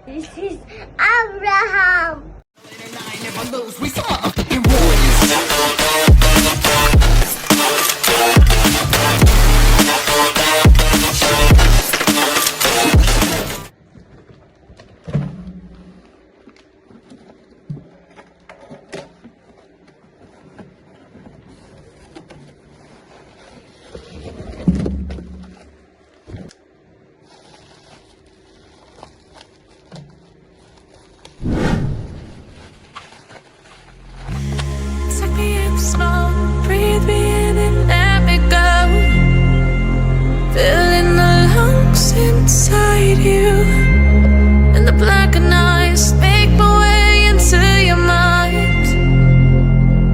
This is Abraham. Inside you, and the blackened eyes make my way into your mind,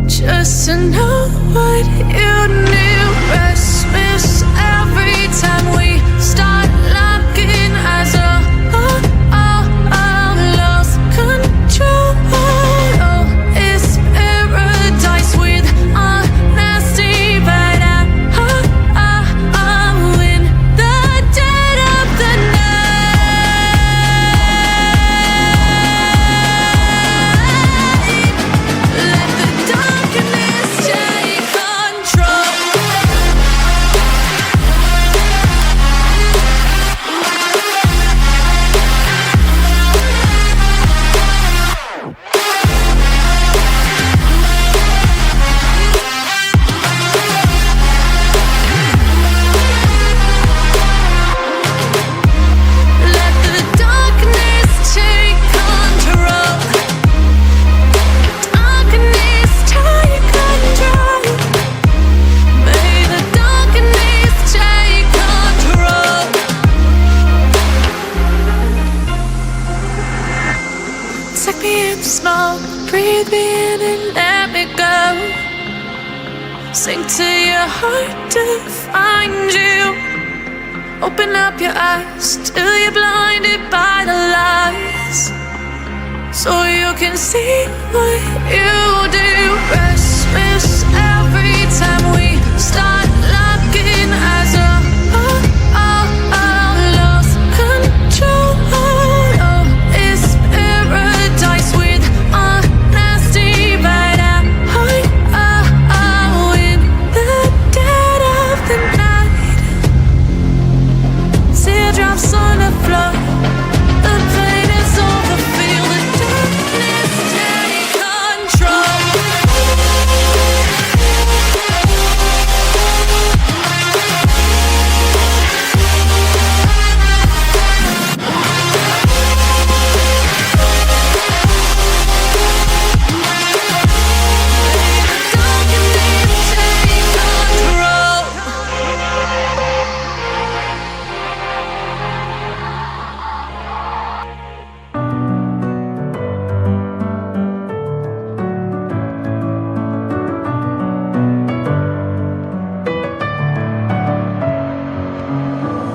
just to know what you knew. Restless every time we start looking as a lost control. Oh, it's paradise with honesty, but I'm in the dead of the night. Let the darkness take control. Let the darkness take control. Darkness take control. May the darkness take control. Take me in the smoke, breathe me in and let me go. Sink to your heart to find you. Open up your eyes till you're blinded by the lies, so you can see what you do. Restless every time we start looking as a lost control. Oh, it's paradise with honesty, but I'm in the dead of the night. Teardrops on the floor. The pain is over. Feel the darkness take control.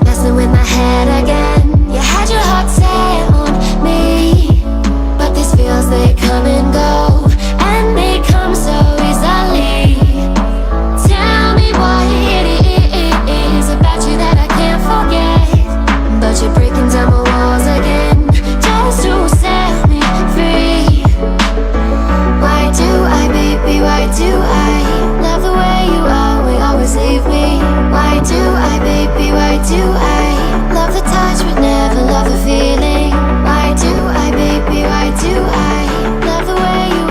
Messing with my head again. You had your heart set on me, but these feels, they come and go, and they come so easily. Tell me what it is about you that I can't forget, but you're breaking down my walls again, just to set me free. Why do I, baby, why do I love the way you always leave me? Why do I, baby, why do I love the touch but never love the feeling? Why do I, baby, why do I love the way you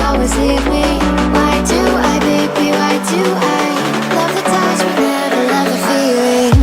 always leave me? Why do I, baby, why do I love the touch but never love the feeling?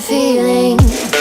feeling.